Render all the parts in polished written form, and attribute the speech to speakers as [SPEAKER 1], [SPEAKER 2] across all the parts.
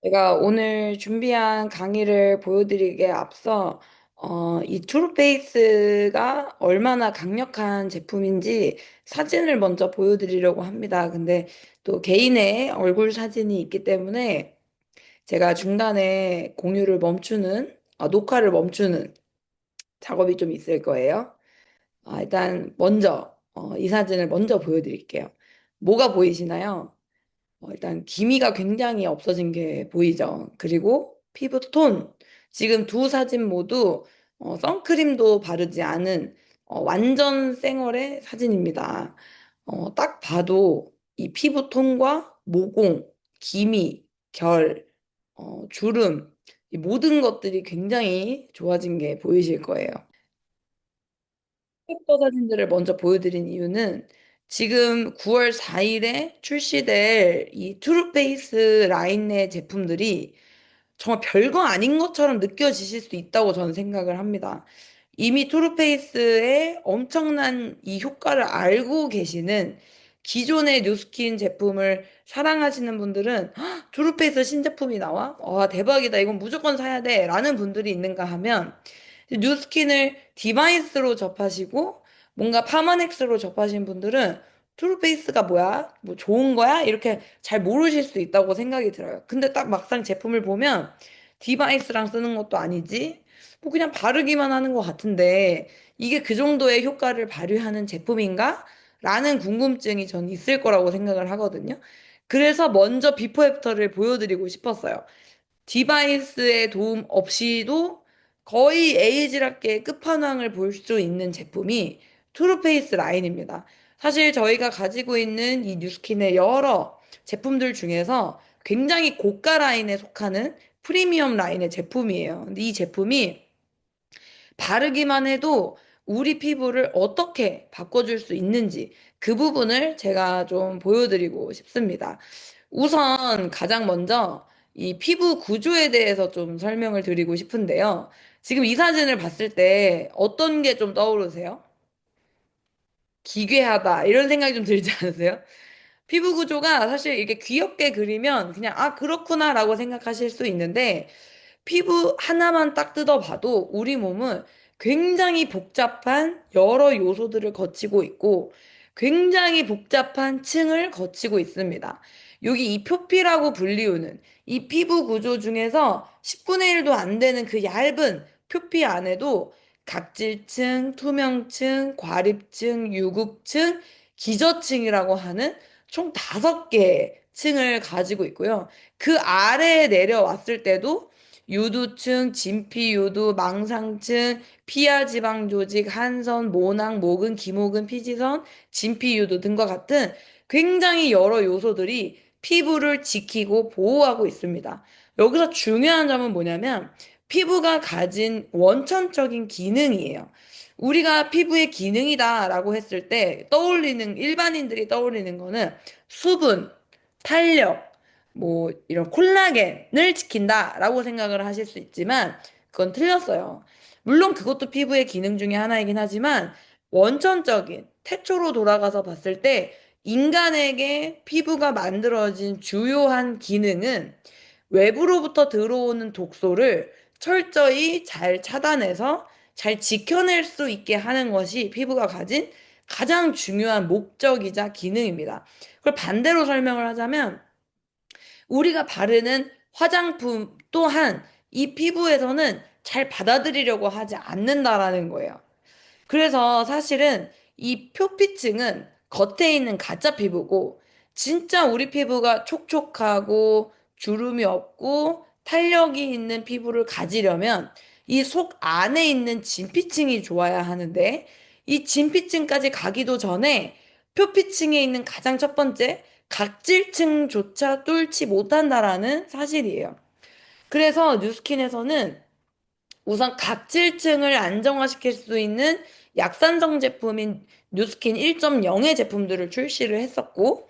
[SPEAKER 1] 제가 오늘 준비한 강의를 보여드리기에 앞서 이 투르페이스가 얼마나 강력한 제품인지 사진을 먼저 보여드리려고 합니다. 근데 또 개인의 얼굴 사진이 있기 때문에 제가 중간에 녹화를 멈추는 작업이 좀 있을 거예요. 일단 먼저 이 사진을 먼저 보여드릴게요. 뭐가 보이시나요? 일단 기미가 굉장히 없어진 게 보이죠. 그리고 피부 톤. 지금 두 사진 모두 선크림도 바르지 않은 완전 생얼의 사진입니다. 딱 봐도 이 피부 톤과 모공, 기미, 결, 주름, 이 모든 것들이 굉장히 좋아진 게 보이실 거예요. 캐릭터 사진들을 먼저 보여드린 이유는 지금 9월 4일에 출시될 이 투르페이스 라인 내 제품들이 정말 별거 아닌 것처럼 느껴지실 수 있다고 저는 생각을 합니다. 이미 투르페이스의 엄청난 이 효과를 알고 계시는 기존의 뉴스킨 제품을 사랑하시는 분들은 "헉, 투르페이스 신제품이 나와? 와, 대박이다. 이건 무조건 사야 돼. 라는 분들이 있는가 하면 뉴스킨을 디바이스로 접하시고 뭔가 파마넥스로 접하신 분들은 투르페이스가 뭐야? 뭐 좋은 거야? 이렇게 잘 모르실 수 있다고 생각이 들어요. 근데 딱 막상 제품을 보면 디바이스랑 쓰는 것도 아니지? 뭐 그냥 바르기만 하는 것 같은데 이게 그 정도의 효과를 발휘하는 제품인가? 라는 궁금증이 전 있을 거라고 생각을 하거든요. 그래서 먼저 비포 애프터를 보여드리고 싶었어요. 디바이스의 도움 없이도 거의 에이지락계 끝판왕을 볼 수 있는 제품이 투르페이스 라인입니다. 사실 저희가 가지고 있는 이 뉴스킨의 여러 제품들 중에서 굉장히 고가 라인에 속하는 프리미엄 라인의 제품이에요. 근데 이 제품이 바르기만 해도 우리 피부를 어떻게 바꿔줄 수 있는지 그 부분을 제가 좀 보여드리고 싶습니다. 우선 가장 먼저 이 피부 구조에 대해서 좀 설명을 드리고 싶은데요. 지금 이 사진을 봤을 때 어떤 게 좀 떠오르세요? 기괴하다 이런 생각이 좀 들지 않으세요? 피부 구조가 사실 이렇게 귀엽게 그리면 그냥 아 그렇구나라고 생각하실 수 있는데 피부 하나만 딱 뜯어봐도 우리 몸은 굉장히 복잡한 여러 요소들을 거치고 있고 굉장히 복잡한 층을 거치고 있습니다. 여기 이 표피라고 불리우는 이 피부 구조 중에서 10분의 1도 안 되는 그 얇은 표피 안에도 각질층, 투명층, 과립층, 유급층, 기저층이라고 하는 총 5개의 층을 가지고 있고요. 그 아래에 내려왔을 때도 유두층, 진피유두, 망상층, 피하지방 조직, 한선, 모낭, 모근, 기모근, 피지선, 진피유두 등과 같은 굉장히 여러 요소들이 피부를 지키고 보호하고 있습니다. 여기서 중요한 점은 뭐냐면 피부가 가진 원천적인 기능이에요. 우리가 피부의 기능이다라고 했을 때 일반인들이 떠올리는 거는 수분, 탄력, 뭐 이런 콜라겐을 지킨다라고 생각을 하실 수 있지만 그건 틀렸어요. 물론 그것도 피부의 기능 중에 하나이긴 하지만 원천적인 태초로 돌아가서 봤을 때 인간에게 피부가 만들어진 주요한 기능은 외부로부터 들어오는 독소를 철저히 잘 차단해서 잘 지켜낼 수 있게 하는 것이 피부가 가진 가장 중요한 목적이자 기능입니다. 그걸 반대로 설명을 하자면 우리가 바르는 화장품 또한 이 피부에서는 잘 받아들이려고 하지 않는다라는 거예요. 그래서 사실은 이 표피층은 겉에 있는 가짜 피부고 진짜 우리 피부가 촉촉하고 주름이 없고 탄력이 있는 피부를 가지려면 이 속 안에 있는 진피층이 좋아야 하는데 이 진피층까지 가기도 전에 표피층에 있는 가장 첫 번째 각질층조차 뚫지 못한다라는 사실이에요. 그래서 뉴스킨에서는 우선 각질층을 안정화시킬 수 있는 약산성 제품인 뉴스킨 1.0의 제품들을 출시를 했었고,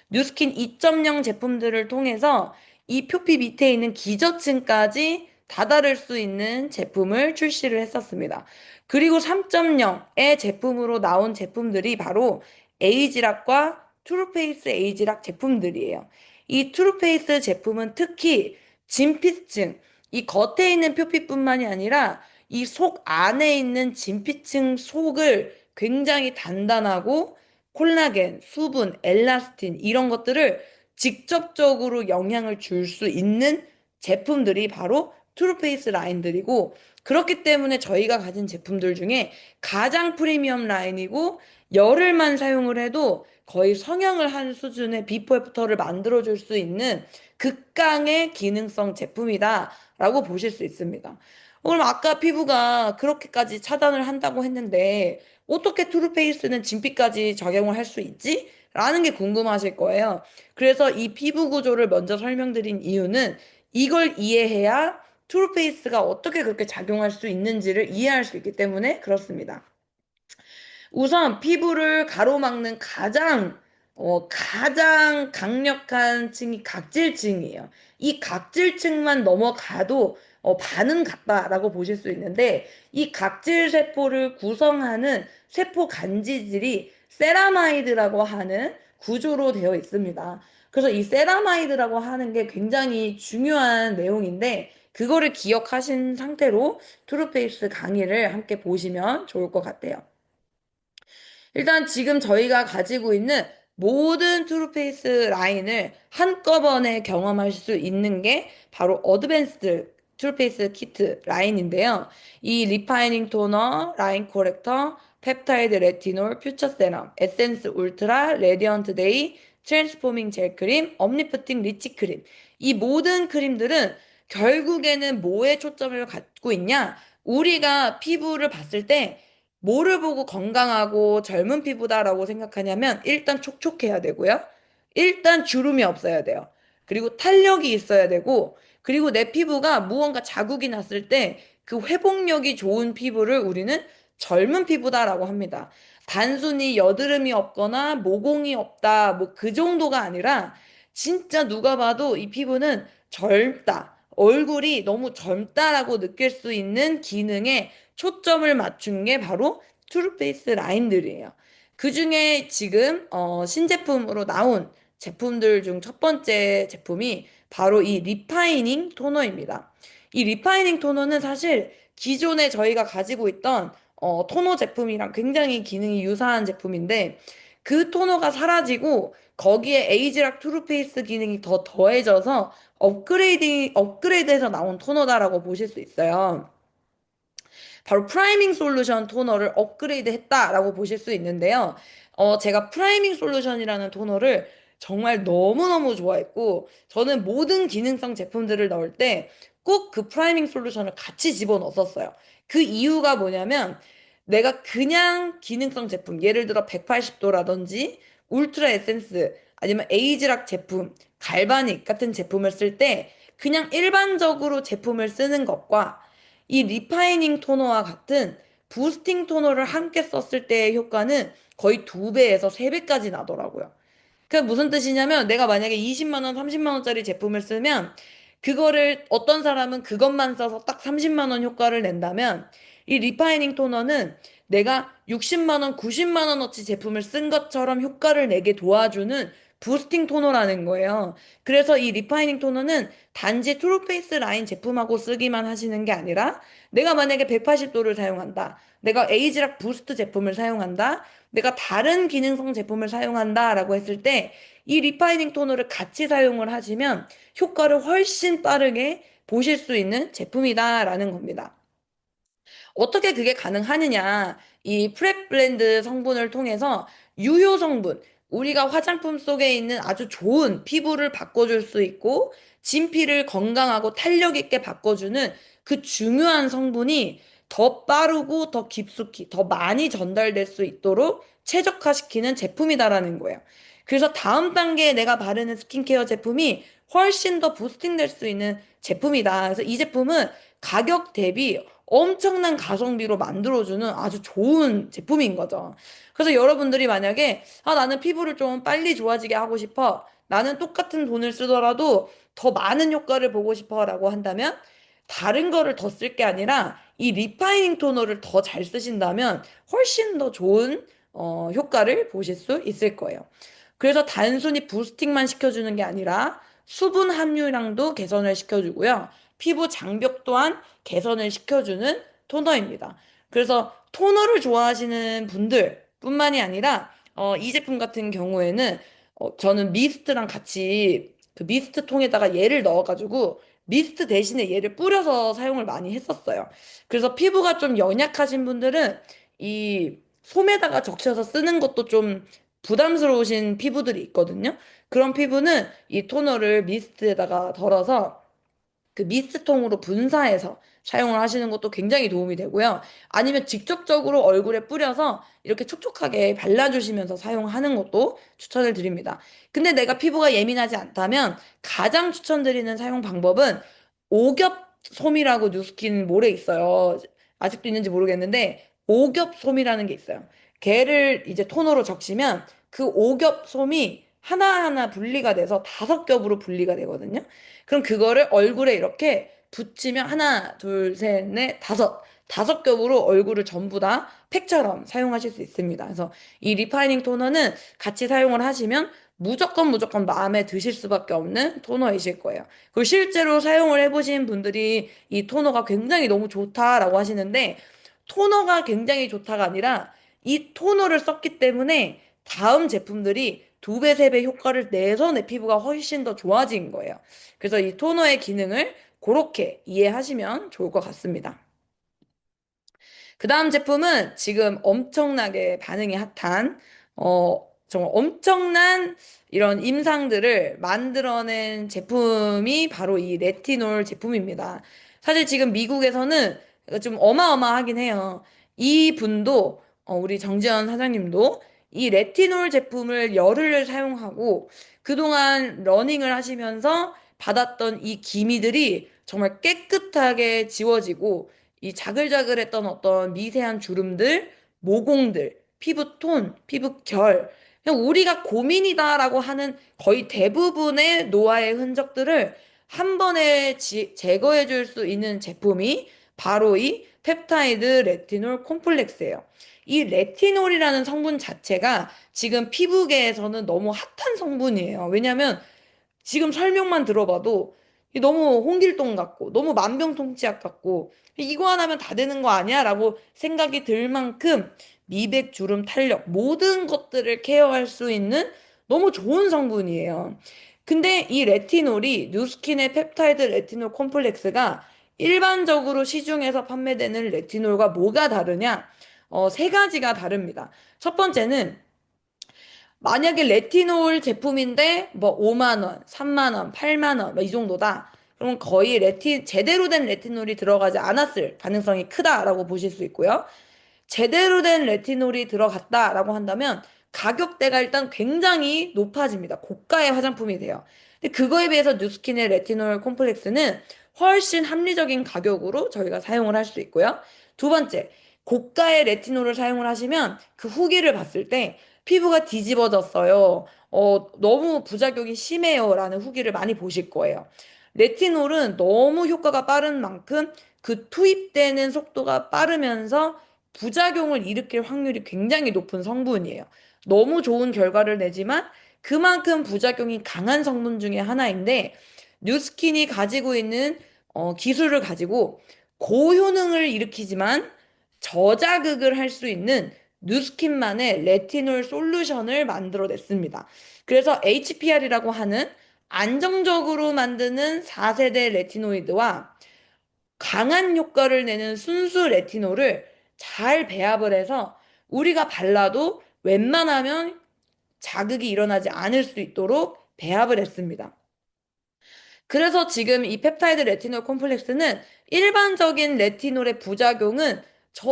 [SPEAKER 1] 뉴스킨 2.0 제품들을 통해서 이 표피 밑에 있는 기저층까지 다다를 수 있는 제품을 출시를 했었습니다. 그리고 3.0의 제품으로 나온 제품들이 바로 에이지락과 트루페이스 에이지락 제품들이에요. 이 트루페이스 제품은 특히 진피층, 이 겉에 있는 표피뿐만이 아니라 이 속 안에 있는 진피층 속을 굉장히 단단하고 콜라겐, 수분, 엘라스틴 이런 것들을 직접적으로 영향을 줄 수 있는 제품들이 바로 트루페이스 라인들이고 그렇기 때문에 저희가 가진 제품들 중에 가장 프리미엄 라인이고 열흘만 사용을 해도 거의 성형을 한 수준의 비포 애프터를 만들어줄 수 있는 극강의 기능성 제품이다라고 보실 수 있습니다. 그럼 아까 피부가 그렇게까지 차단을 한다고 했는데 어떻게 투르페이스는 진피까지 적용을 할 수 있지? 라는 게 궁금하실 거예요. 그래서 이 피부 구조를 먼저 설명드린 이유는 이걸 이해해야 투르페이스가 어떻게 그렇게 작용할 수 있는지를 이해할 수 있기 때문에 그렇습니다. 우선 피부를 가로막는 가장 강력한 층이 각질층이에요. 이 각질층만 넘어가도 반은 갔다라고 보실 수 있는데 이 각질 세포를 구성하는 세포 간지질이 세라마이드라고 하는 구조로 되어 있습니다. 그래서 이 세라마이드라고 하는 게 굉장히 중요한 내용인데 그거를 기억하신 상태로 트루페이스 강의를 함께 보시면 좋을 것 같아요. 일단 지금 저희가 가지고 있는 모든 트루페이스 라인을 한꺼번에 경험할 수 있는 게 바로 어드밴스드 트루페이스 키트 라인인데요. 이 리파이닝 토너, 라인 코렉터, 펩타이드 레티놀, 퓨처 세럼, 에센스 울트라, 레디언트 데이, 트랜스포밍 젤 크림, 엄니프팅 리치 크림. 이 모든 크림들은 결국에는 뭐에 초점을 갖고 있냐? 우리가 피부를 봤을 때 뭐를 보고 건강하고 젊은 피부다라고 생각하냐면 일단 촉촉해야 되고요. 일단 주름이 없어야 돼요. 그리고 탄력이 있어야 되고, 그리고 내 피부가 무언가 자국이 났을 때 그 회복력이 좋은 피부를 우리는 젊은 피부다라고 합니다. 단순히 여드름이 없거나 모공이 없다, 뭐 그 정도가 아니라 진짜 누가 봐도 이 피부는 젊다. 얼굴이 너무 젊다라고 느낄 수 있는 기능에 초점을 맞춘 게 바로 트루페이스 라인들이에요. 그 중에 지금 신제품으로 나온 제품들 중 첫 번째 제품이 바로 이 리파이닝 토너입니다. 이 리파이닝 토너는 사실 기존에 저희가 가지고 있던 토너 제품이랑 굉장히 기능이 유사한 제품인데 그 토너가 사라지고 거기에 에이지락 투르페이스 기능이 더 더해져서 업그레이드해서 나온 토너다라고 보실 수 있어요. 바로 프라이밍 솔루션 토너를 업그레이드 했다라고 보실 수 있는데요. 제가 프라이밍 솔루션이라는 토너를 정말 너무너무 좋아했고, 저는 모든 기능성 제품들을 넣을 때 꼭 그 프라이밍 솔루션을 같이 집어넣었어요. 그 이유가 뭐냐면, 내가 그냥 기능성 제품, 예를 들어 180도라든지, 울트라 에센스, 아니면 에이지락 제품, 갈바닉 같은 제품을 쓸 때, 그냥 일반적으로 제품을 쓰는 것과 이 리파이닝 토너와 같은 부스팅 토너를 함께 썼을 때의 효과는 거의 2배에서 3배까지 나더라고요. 그게 무슨 뜻이냐면 내가 만약에 20만 원, 30만 원짜리 제품을 쓰면 그거를 어떤 사람은 그것만 써서 딱 30만 원 효과를 낸다면 이 리파이닝 토너는 내가 60만 원, 90만 원어치 제품을 쓴 것처럼 효과를 내게 도와주는 부스팅 토너라는 거예요. 그래서 이 리파이닝 토너는 단지 트루페이스 라인 제품하고 쓰기만 하시는 게 아니라 내가 만약에 180도를 사용한다. 내가 에이지락 부스트 제품을 사용한다. 내가 다른 기능성 제품을 사용한다라고 했을 때 이 리파이닝 토너를 같이 사용을 하시면 효과를 훨씬 빠르게 보실 수 있는 제품이다라는 겁니다. 어떻게 그게 가능하느냐? 이 프랩 블렌드 성분을 통해서 유효 성분, 우리가 화장품 속에 있는 아주 좋은 피부를 바꿔줄 수 있고, 진피를 건강하고 탄력 있게 바꿔주는 그 중요한 성분이 더 빠르고 더 깊숙이, 더 많이 전달될 수 있도록 최적화시키는 제품이다라는 거예요. 그래서 다음 단계에 내가 바르는 스킨케어 제품이 훨씬 더 부스팅될 수 있는 제품이다. 그래서 이 제품은 가격 대비 엄청난 가성비로 만들어주는 아주 좋은 제품인 거죠. 그래서 여러분들이 만약에 나는 피부를 좀 빨리 좋아지게 하고 싶어. 나는 똑같은 돈을 쓰더라도 더 많은 효과를 보고 싶어라고 한다면 다른 거를 더 쓸 게 아니라 이 리파이닝 토너를 더 잘 쓰신다면 훨씬 더 좋은 효과를 보실 수 있을 거예요. 그래서 단순히 부스팅만 시켜주는 게 아니라 수분 함유량도 개선을 시켜주고요. 피부 장벽 또한 개선을 시켜주는 토너입니다. 그래서 토너를 좋아하시는 분들뿐만이 아니라 이 제품 같은 경우에는 저는 미스트랑 같이 그 미스트 통에다가 얘를 넣어가지고 미스트 대신에 얘를 뿌려서 사용을 많이 했었어요. 그래서 피부가 좀 연약하신 분들은 이 솜에다가 적셔서 쓰는 것도 좀 부담스러우신 피부들이 있거든요. 그런 피부는 이 토너를 미스트에다가 덜어서 그 미스트통으로 분사해서 사용을 하시는 것도 굉장히 도움이 되고요. 아니면 직접적으로 얼굴에 뿌려서 이렇게 촉촉하게 발라주시면서 사용하는 것도 추천을 드립니다. 근데 내가 피부가 예민하지 않다면 가장 추천드리는 사용 방법은 오겹솜이라고 뉴스킨 몰에 있어요. 아직도 있는지 모르겠는데 오겹솜이라는 게 있어요. 걔를 이제 토너로 적시면 그 오겹솜이 하나하나 분리가 돼서 5겹으로 분리가 되거든요. 그럼 그거를 얼굴에 이렇게 붙이면 하나, 둘, 셋, 넷, 다섯 겹으로 얼굴을 전부 다 팩처럼 사용하실 수 있습니다. 그래서 이 리파이닝 토너는 같이 사용을 하시면 무조건 마음에 드실 수밖에 없는 토너이실 거예요. 그리고 실제로 사용을 해보신 분들이 이 토너가 굉장히 너무 좋다라고 하시는데 토너가 굉장히 좋다가 아니라 이 토너를 썼기 때문에 다음 제품들이 2배, 3배 효과를 내서 내 피부가 훨씬 더 좋아진 거예요. 그래서 이 토너의 기능을 그렇게 이해하시면 좋을 것 같습니다. 그 다음 제품은 지금 엄청나게 반응이 핫한, 정말 엄청난 이런 임상들을 만들어낸 제품이 바로 이 레티놀 제품입니다. 사실 지금 미국에서는 좀 어마어마하긴 해요. 이 분도, 우리 정지현 사장님도 이 레티놀 제품을 열흘을 사용하고 그동안 러닝을 하시면서 받았던 이 기미들이 정말 깨끗하게 지워지고 이 자글자글했던 어떤 미세한 주름들, 모공들, 피부톤, 피부결, 그냥 우리가 고민이다라고 하는 거의 대부분의 노화의 흔적들을 한 번에 제거해 줄 수 있는 제품이 바로 이 펩타이드 레티놀 콤플렉스예요. 이 레티놀이라는 성분 자체가 지금 피부계에서는 너무 핫한 성분이에요. 왜냐면 지금 설명만 들어봐도 너무 홍길동 같고 너무 만병통치약 같고 이거 하나면 다 되는 거 아니야? 라고 생각이 들 만큼 미백, 주름, 탄력 모든 것들을 케어할 수 있는 너무 좋은 성분이에요. 근데 이 레티놀이 뉴스킨의 펩타이드 레티놀 콤플렉스가 일반적으로 시중에서 판매되는 레티놀과 뭐가 다르냐? 세 가지가 다릅니다. 첫 번째는 만약에 레티놀 제품인데 뭐 5만 원, 3만 원, 8만 원, 뭐 이 정도다. 그럼 거의 제대로 된 레티놀이 들어가지 않았을 가능성이 크다라고 보실 수 있고요. 제대로 된 레티놀이 들어갔다라고 한다면 가격대가 일단 굉장히 높아집니다. 고가의 화장품이 돼요. 근데 그거에 비해서 뉴스킨의 레티놀 콤플렉스는 훨씬 합리적인 가격으로 저희가 사용을 할 수 있고요. 두 번째, 고가의 레티놀을 사용을 하시면 그 후기를 봤을 때 피부가 뒤집어졌어요. 너무 부작용이 심해요. 라는 후기를 많이 보실 거예요. 레티놀은 너무 효과가 빠른 만큼 그 투입되는 속도가 빠르면서 부작용을 일으킬 확률이 굉장히 높은 성분이에요. 너무 좋은 결과를 내지만 그만큼 부작용이 강한 성분 중에 하나인데 뉴스킨이 가지고 있는 기술을 가지고 고효능을 일으키지만 저자극을 할 수 있는 뉴스킨만의 레티놀 솔루션을 만들어냈습니다. 그래서 HPR이라고 하는 안정적으로 만드는 4세대 레티노이드와 강한 효과를 내는 순수 레티놀을 잘 배합을 해서 우리가 발라도 웬만하면 자극이 일어나지 않을 수 있도록 배합을 했습니다. 그래서 지금 이 펩타이드 레티놀 콤플렉스는 일반적인 레티놀의 부작용은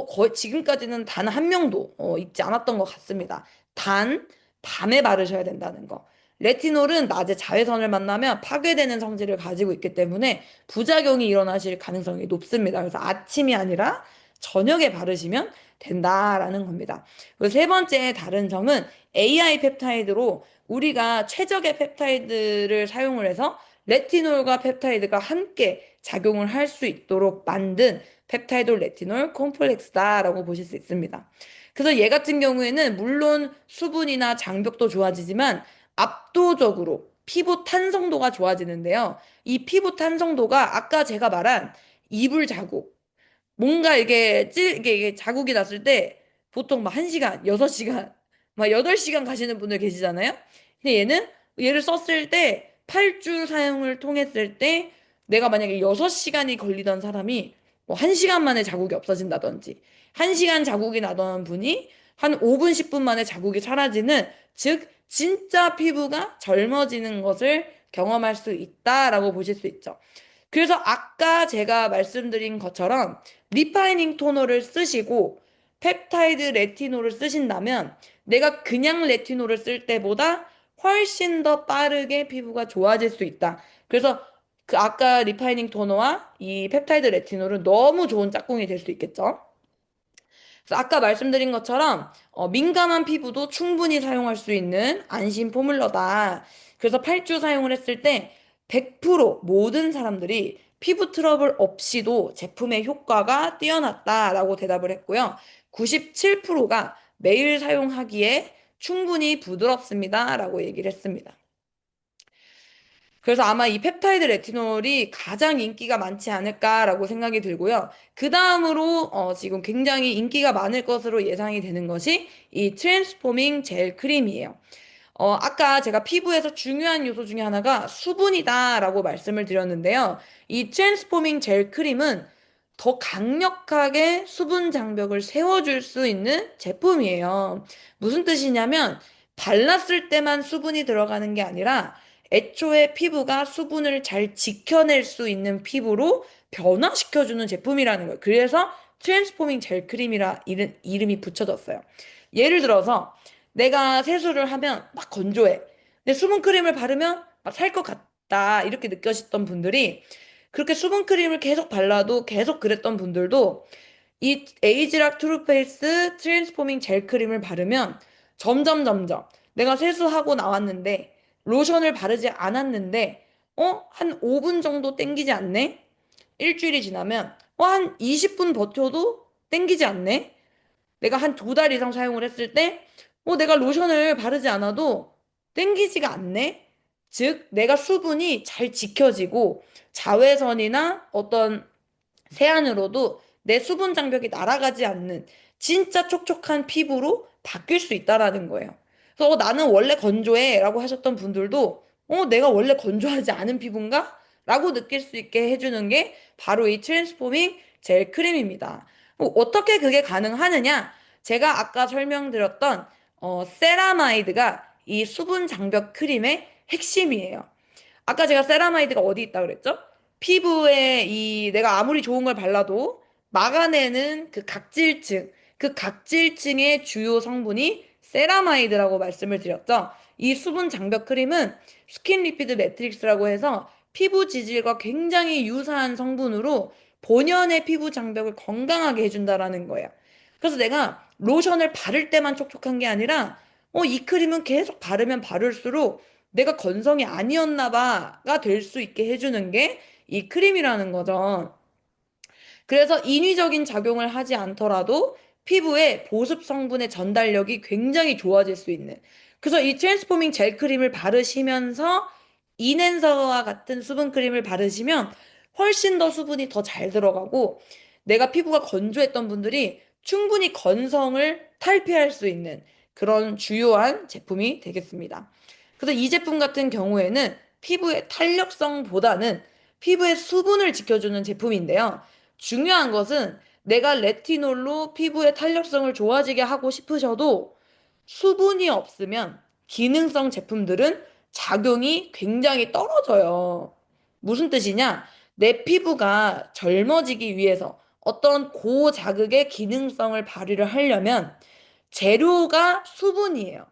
[SPEAKER 1] 거의 지금까지는 단 한 명도 있지 않았던 것 같습니다. 단 밤에 바르셔야 된다는 거. 레티놀은 낮에 자외선을 만나면 파괴되는 성질을 가지고 있기 때문에 부작용이 일어나실 가능성이 높습니다. 그래서 아침이 아니라 저녁에 바르시면 된다라는 겁니다. 그리고 세 번째 다른 점은 AI 펩타이드로 우리가 최적의 펩타이드를 사용을 해서 레티놀과 펩타이드가 함께 작용을 할 수 있도록 만든 펩타이드 레티놀 콤플렉스다라고 보실 수 있습니다. 그래서 얘 같은 경우에는 물론 수분이나 장벽도 좋아지지만 압도적으로 피부 탄성도가 좋아지는데요. 이 피부 탄성도가 아까 제가 말한 이불 자국, 뭔가 이게 자국이 났을 때 보통 막 1시간, 6시간, 막 8시간 가시는 분들 계시잖아요. 근데 얘를 썼을 때 8주 사용을 통했을 때 내가 만약에 6시간이 걸리던 사람이 뭐 1시간 만에 자국이 없어진다든지 1시간 자국이 나던 분이 한 5분, 10분 만에 자국이 사라지는 즉 진짜 피부가 젊어지는 것을 경험할 수 있다라고 보실 수 있죠. 그래서 아까 제가 말씀드린 것처럼 리파이닝 토너를 쓰시고 펩타이드 레티놀을 쓰신다면 내가 그냥 레티놀을 쓸 때보다 훨씬 더 빠르게 피부가 좋아질 수 있다. 그래서 그 아까 리파이닝 토너와 이 펩타이드 레티놀은 너무 좋은 짝꿍이 될 수 있겠죠. 그래서 아까 말씀드린 것처럼 민감한 피부도 충분히 사용할 수 있는 안심 포뮬러다. 그래서 8주 사용을 했을 때 100% 모든 사람들이 피부 트러블 없이도 제품의 효과가 뛰어났다라고 대답을 했고요. 97%가 매일 사용하기에 충분히 부드럽습니다라고 얘기를 했습니다. 그래서 아마 이 펩타이드 레티놀이 가장 인기가 많지 않을까라고 생각이 들고요. 그 다음으로 지금 굉장히 인기가 많을 것으로 예상이 되는 것이 이 트랜스포밍 젤 크림이에요. 아까 제가 피부에서 중요한 요소 중에 하나가 수분이다라고 말씀을 드렸는데요. 이 트랜스포밍 젤 크림은 더 강력하게 수분 장벽을 세워줄 수 있는 제품이에요. 무슨 뜻이냐면 발랐을 때만 수분이 들어가는 게 아니라 애초에 피부가 수분을 잘 지켜낼 수 있는 피부로 변화시켜주는 제품이라는 거예요. 그래서 트랜스포밍 젤 크림이라 이름이 붙여졌어요. 예를 들어서 내가 세수를 하면 막 건조해. 근데 수분 크림을 바르면 막 살 것 같다. 이렇게 느껴졌던 분들이 그렇게 수분 크림을 계속 발라도 계속 그랬던 분들도 이 에이지락 트루페이스 트랜스포밍 젤 크림을 바르면 점점 내가 세수하고 나왔는데 로션을 바르지 않았는데 한 5분 정도 땡기지 않네? 일주일이 지나면 한 20분 버텨도 땡기지 않네? 내가 한 2달 이상 사용을 했을 때 내가 로션을 바르지 않아도 땡기지가 않네? 즉 내가 수분이 잘 지켜지고 자외선이나 어떤 세안으로도 내 수분 장벽이 날아가지 않는 진짜 촉촉한 피부로 바뀔 수 있다라는 거예요. 그래서 나는 원래 건조해 라고 하셨던 분들도 내가 원래 건조하지 않은 피부인가? 라고 느낄 수 있게 해주는 게 바로 이 트랜스포밍 젤 크림입니다. 어떻게 그게 가능하느냐? 제가 아까 설명드렸던 세라마이드가 이 수분 장벽 크림의 핵심이에요. 아까 제가 세라마이드가 어디 있다 그랬죠? 피부에 내가 아무리 좋은 걸 발라도 막아내는 그 각질층의 주요 성분이 세라마이드라고 말씀을 드렸죠. 이 수분 장벽 크림은 스킨 리피드 매트릭스라고 해서 피부 지질과 굉장히 유사한 성분으로 본연의 피부 장벽을 건강하게 해준다라는 거예요. 그래서 내가 로션을 바를 때만 촉촉한 게 아니라 이 크림은 계속 바르면 바를수록 내가 건성이 아니었나 봐가 될 수 있게 해주는 게 이 크림이라는 거죠. 그래서 인위적인 작용을 하지 않더라도 피부에 보습 성분의 전달력이 굉장히 좋아질 수 있는. 그래서 이 트랜스포밍 젤 크림을 바르시면서 이넨서와 같은 수분 크림을 바르시면 훨씬 더 수분이 더 잘 들어가고 내가 피부가 건조했던 분들이 충분히 건성을 탈피할 수 있는 그런 주요한 제품이 되겠습니다. 그래서 이 제품 같은 경우에는 피부의 탄력성보다는 피부의 수분을 지켜주는 제품인데요. 중요한 것은 내가 레티놀로 피부의 탄력성을 좋아지게 하고 싶으셔도 수분이 없으면 기능성 제품들은 작용이 굉장히 떨어져요. 무슨 뜻이냐? 내 피부가 젊어지기 위해서 어떤 고자극의 기능성을 발휘를 하려면 재료가 수분이에요.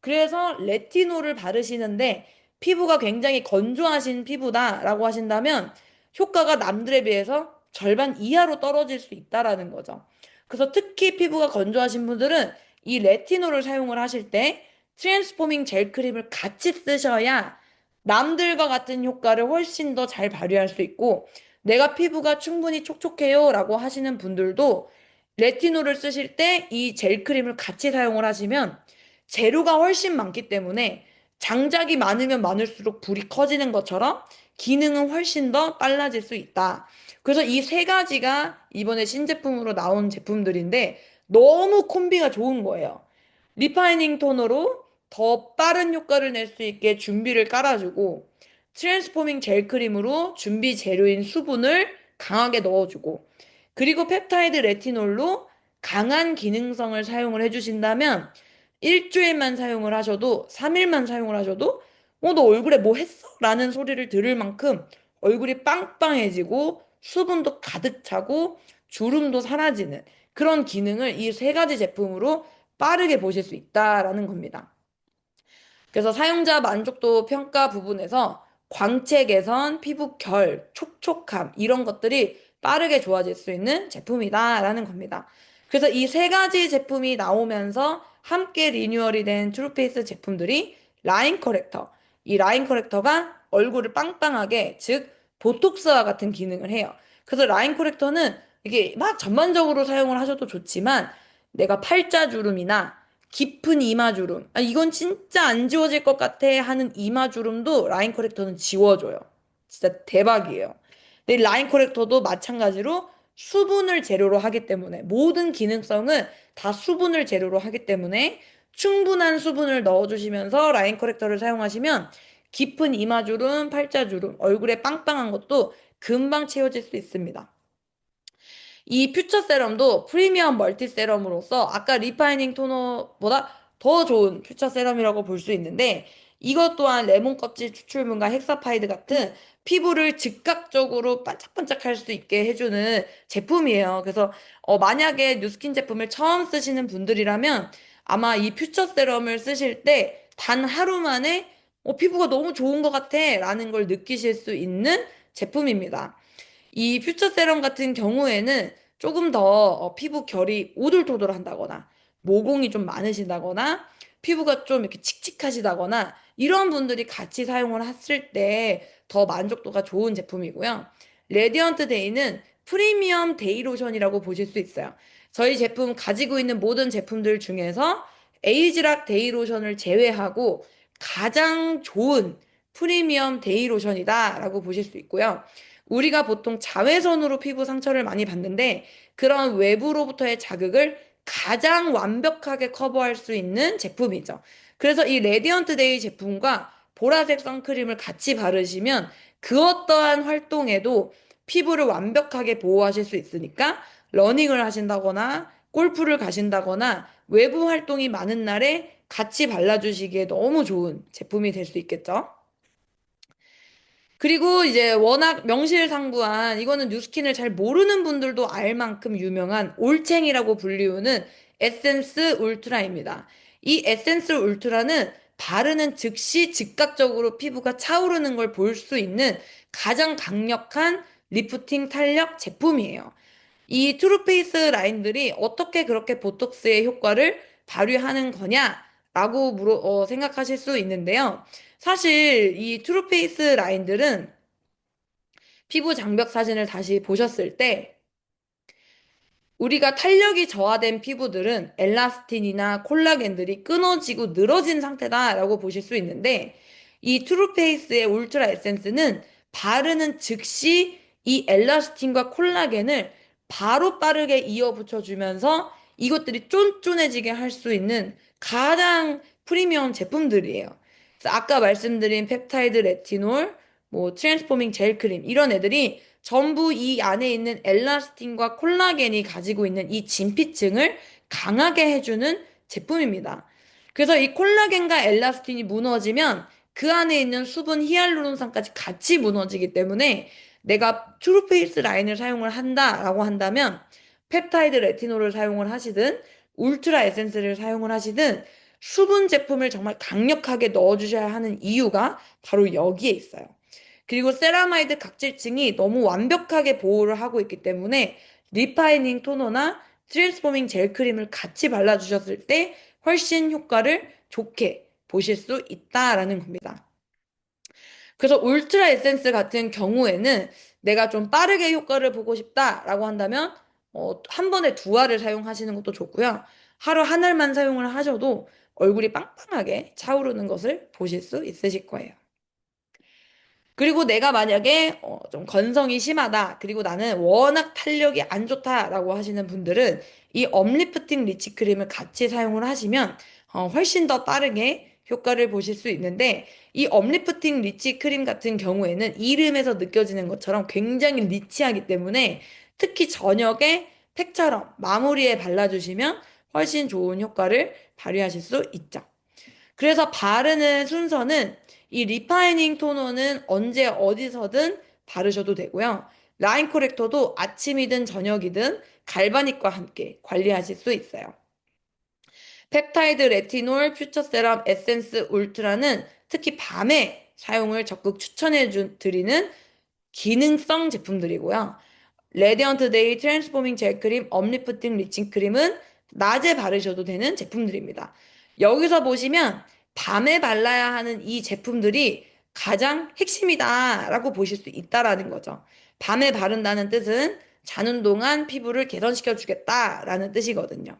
[SPEAKER 1] 그래서 레티놀을 바르시는데 피부가 굉장히 건조하신 피부다라고 하신다면 효과가 남들에 비해서 절반 이하로 떨어질 수 있다라는 거죠. 그래서 특히 피부가 건조하신 분들은 이 레티놀을 사용을 하실 때 트랜스포밍 젤 크림을 같이 쓰셔야 남들과 같은 효과를 훨씬 더 잘 발휘할 수 있고 내가 피부가 충분히 촉촉해요 라고 하시는 분들도 레티놀을 쓰실 때 이 젤 크림을 같이 사용을 하시면 재료가 훨씬 많기 때문에 장작이 많으면 많을수록 불이 커지는 것처럼 기능은 훨씬 더 빨라질 수 있다. 그래서 이 세 가지가 이번에 신제품으로 나온 제품들인데 너무 콤비가 좋은 거예요. 리파이닝 토너로 더 빠른 효과를 낼 수 있게 준비를 깔아주고, 트랜스포밍 젤 크림으로 준비 재료인 수분을 강하게 넣어주고, 그리고 펩타이드 레티놀로 강한 기능성을 사용을 해주신다면 일주일만 사용을 하셔도, 3일만 사용을 하셔도, 너 얼굴에 뭐 했어? 라는 소리를 들을 만큼 얼굴이 빵빵해지고 수분도 가득 차고 주름도 사라지는 그런 기능을 이 세 가지 제품으로 빠르게 보실 수 있다라는 겁니다. 그래서 사용자 만족도 평가 부분에서 광채 개선, 피부 결, 촉촉함 이런 것들이 빠르게 좋아질 수 있는 제품이다라는 겁니다. 그래서 이 세 가지 제품이 나오면서 함께 리뉴얼이 된 트루페이스 제품들이 라인 커렉터. 이 라인 커렉터가 얼굴을 빵빵하게, 즉 보톡스와 같은 기능을 해요. 그래서 라인 커렉터는 이게 막 전반적으로 사용을 하셔도 좋지만 내가 팔자주름이나 깊은 이마주름. 아, 이건 진짜 안 지워질 것 같아 하는 이마주름도 라인 커렉터는 지워줘요. 진짜 대박이에요. 근데 라인 커렉터도 마찬가지로 수분을 재료로 하기 때문에 모든 기능성은 다 수분을 재료로 하기 때문에 충분한 수분을 넣어주시면서 라인 커렉터를 사용하시면 깊은 이마주름, 팔자주름, 얼굴에 빵빵한 것도 금방 채워질 수 있습니다. 이 퓨처 세럼도 프리미엄 멀티 세럼으로서 아까 리파이닝 토너보다 더 좋은 퓨처 세럼이라고 볼 수 있는데, 이것 또한 레몬 껍질 추출물과 헥사파이드 같은 피부를 즉각적으로 반짝반짝할 수 있게 해주는 제품이에요. 그래서 만약에 뉴스킨 제품을 처음 쓰시는 분들이라면 아마 이 퓨처 세럼을 쓰실 때 단 하루 만에 피부가 너무 좋은 것 같아 라는 걸 느끼실 수 있는 제품입니다. 이 퓨처 세럼 같은 경우에는 조금 더 피부 결이 오돌토돌한다거나 모공이 좀 많으시다거나 피부가 좀 이렇게 칙칙하시다거나 이런 분들이 같이 사용을 했을 때 더 만족도가 좋은 제품이고요. 레디언트 데이는 프리미엄 데이 로션이라고 보실 수 있어요. 저희 제품 가지고 있는 모든 제품들 중에서 에이지락 데이 로션을 제외하고 가장 좋은 프리미엄 데이 로션이다라고 보실 수 있고요. 우리가 보통 자외선으로 피부 상처를 많이 받는데 그런 외부로부터의 자극을 가장 완벽하게 커버할 수 있는 제품이죠. 그래서 이 레디언트 데이 제품과 보라색 선크림을 같이 바르시면 그 어떠한 활동에도 피부를 완벽하게 보호하실 수 있으니까 러닝을 하신다거나 골프를 가신다거나 외부 활동이 많은 날에 같이 발라주시기에 너무 좋은 제품이 될 수 있겠죠. 그리고 이제 워낙 명실상부한, 이거는 뉴스킨을 잘 모르는 분들도 알 만큼 유명한 올챙이라고 불리우는 에센스 울트라입니다. 이 에센스 울트라는 바르는 즉시 즉각적으로 피부가 차오르는 걸 볼 수 있는 가장 강력한 리프팅 탄력 제품이에요. 이 트루페이스 라인들이 어떻게 그렇게 보톡스의 효과를 발휘하는 거냐라고 생각하실 수 있는데요. 사실 이 트루페이스 라인들은 피부 장벽 사진을 다시 보셨을 때 우리가 탄력이 저하된 피부들은 엘라스틴이나 콜라겐들이 끊어지고 늘어진 상태다라고 보실 수 있는데, 이 트루페이스의 울트라 에센스는 바르는 즉시 이 엘라스틴과 콜라겐을 바로 빠르게 이어 붙여주면서 이것들이 쫀쫀해지게 할 수 있는 가장 프리미엄 제품들이에요. 그래서 아까 말씀드린 펩타이드 레티놀, 뭐 트랜스포밍 젤 크림 이런 애들이 전부 이 안에 있는 엘라스틴과 콜라겐이 가지고 있는 이 진피층을 강하게 해주는 제품입니다. 그래서 이 콜라겐과 엘라스틴이 무너지면 그 안에 있는 수분 히알루론산까지 같이 무너지기 때문에 내가 트루페이스 라인을 사용을 한다라고 한다면 펩타이드 레티놀을 사용을 하시든 울트라 에센스를 사용을 하시든 수분 제품을 정말 강력하게 넣어주셔야 하는 이유가 바로 여기에 있어요. 그리고 세라마이드 각질층이 너무 완벽하게 보호를 하고 있기 때문에 리파이닝 토너나 트랜스포밍 젤 크림을 같이 발라주셨을 때 훨씬 효과를 좋게 보실 수 있다라는 겁니다. 그래서 울트라 에센스 같은 경우에는 내가 좀 빠르게 효과를 보고 싶다라고 한다면 한 번에 두 알을 사용하시는 것도 좋고요. 하루 한 알만 사용을 하셔도 얼굴이 빵빵하게 차오르는 것을 보실 수 있으실 거예요. 그리고 내가 만약에 좀 건성이 심하다. 그리고 나는 워낙 탄력이 안 좋다라고 하시는 분들은 이 업리프팅 리치 크림을 같이 사용을 하시면 훨씬 더 빠르게 효과를 보실 수 있는데 이 업리프팅 리치 크림 같은 경우에는 이름에서 느껴지는 것처럼 굉장히 리치하기 때문에 특히 저녁에 팩처럼 마무리에 발라주시면 훨씬 좋은 효과를 발휘하실 수 있죠. 그래서 바르는 순서는 이 리파이닝 토너는 언제 어디서든 바르셔도 되고요. 라인 코렉터도 아침이든 저녁이든 갈바닉과 함께 관리하실 수 있어요. 펩타이드 레티놀 퓨처 세럼 에센스 울트라는 특히 밤에 사용을 적극 드리는 기능성 제품들이고요. 레디언트 데이 트랜스포밍 젤 크림, 업리프팅 리칭 크림은 낮에 바르셔도 되는 제품들입니다. 여기서 보시면 밤에 발라야 하는 이 제품들이 가장 핵심이다라고 보실 수 있다라는 거죠. 밤에 바른다는 뜻은 자는 동안 피부를 개선시켜 주겠다라는 뜻이거든요.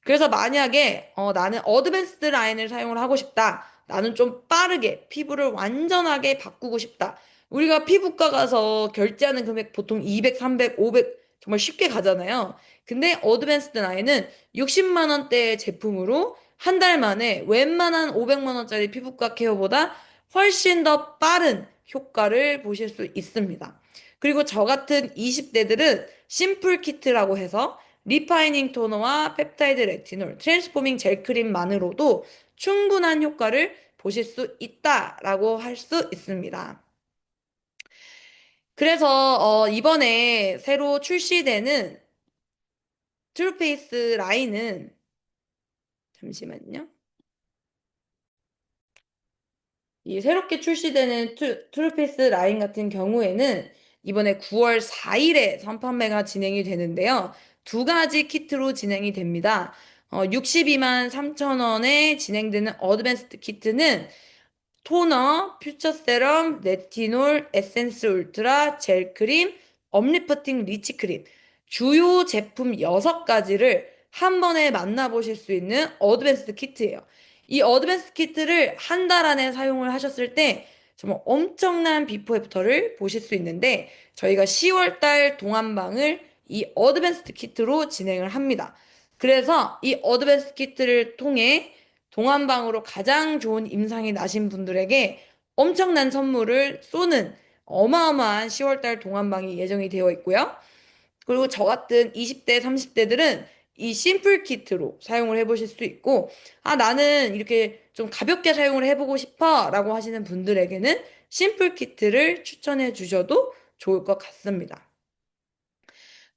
[SPEAKER 1] 그래서 만약에 나는 어드밴스드 라인을 사용을 하고 싶다. 나는 좀 빠르게 피부를 완전하게 바꾸고 싶다. 우리가 피부과 가서 결제하는 금액 보통 200, 300, 500 정말 쉽게 가잖아요. 근데 어드밴스드 라인은 60만 원대의 제품으로 한 달 만에 웬만한 500만 원짜리 피부과 케어보다 훨씬 더 빠른 효과를 보실 수 있습니다. 그리고 저 같은 20대들은 심플 키트라고 해서 리파이닝 토너와 펩타이드 레티놀, 트랜스포밍 젤 크림만으로도 충분한 효과를 보실 수 있다라고 할 수 있습니다. 그래서 이번에 새로 출시되는 트루페이스 라인은 잠시만요. 이 새롭게 출시되는 트루페이스 라인 같은 경우에는 이번에 9월 4일에 선판매가 진행이 되는데요. 두 가지 키트로 진행이 됩니다. 62만 3천 원에 진행되는 어드밴스드 키트는 토너, 퓨처 세럼, 레티놀, 에센스 울트라, 젤 크림, 업리프팅 리치 크림 주요 제품 6가지를 한 번에 만나보실 수 있는 어드밴스드 키트예요. 이 어드밴스드 키트를 한 달 안에 사용을 하셨을 때 정말 엄청난 비포 애프터를 보실 수 있는데 저희가 10월 달 동안방을 이 어드밴스드 키트로 진행을 합니다. 그래서 이 어드밴스드 키트를 통해 동안방으로 가장 좋은 임상이 나신 분들에게 엄청난 선물을 쏘는 어마어마한 10월달 동안방이 예정이 되어 있고요. 그리고 저 같은 20대, 30대들은 이 심플 키트로 사용을 해보실 수 있고, 아, 나는 이렇게 좀 가볍게 사용을 해보고 싶어 라고 하시는 분들에게는 심플 키트를 추천해 주셔도 좋을 것 같습니다.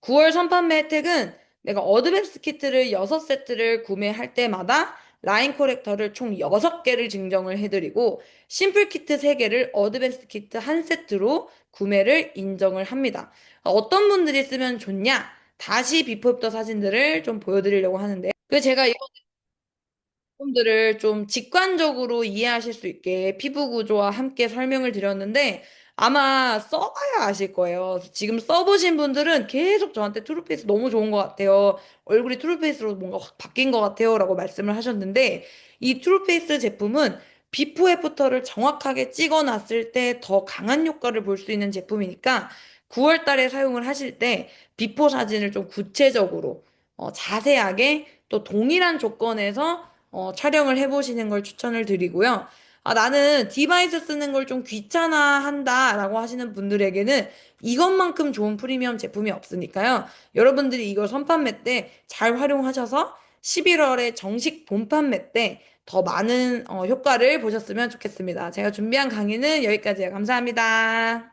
[SPEAKER 1] 9월 선판매 혜택은 내가 어드밴스 키트를 6세트를 구매할 때마다 라인 코렉터를 총 6개를 증정을 해드리고 심플 키트 3개를 어드밴스 키트 1세트로 구매를 인정을 합니다. 어떤 분들이 쓰면 좋냐? 다시 비포 애프터 사진들을 좀 보여드리려고 하는데 제가 분들을 좀 직관적으로 이해하실 수 있게 피부 구조와 함께 설명을 드렸는데 아마 써봐야 아실 거예요. 지금 써보신 분들은 계속 저한테 트루페이스 너무 좋은 것 같아요. 얼굴이 트루페이스로 뭔가 확 바뀐 것 같아요. 라고 말씀을 하셨는데 이 트루페이스 제품은 비포 애프터를 정확하게 찍어놨을 때 더 강한 효과를 볼 수 있는 제품이니까 9월 달에 사용을 하실 때 비포 사진을 좀 구체적으로 자세하게 또 동일한 조건에서 촬영을 해보시는 걸 추천을 드리고요. 아, 나는 디바이스 쓰는 걸 좀 귀찮아한다라고 하시는 분들에게는 이것만큼 좋은 프리미엄 제품이 없으니까요. 여러분들이 이걸 선판매 때 잘 활용하셔서 11월에 정식 본판매 때 더 많은 효과를 보셨으면 좋겠습니다. 제가 준비한 강의는 여기까지예요. 감사합니다.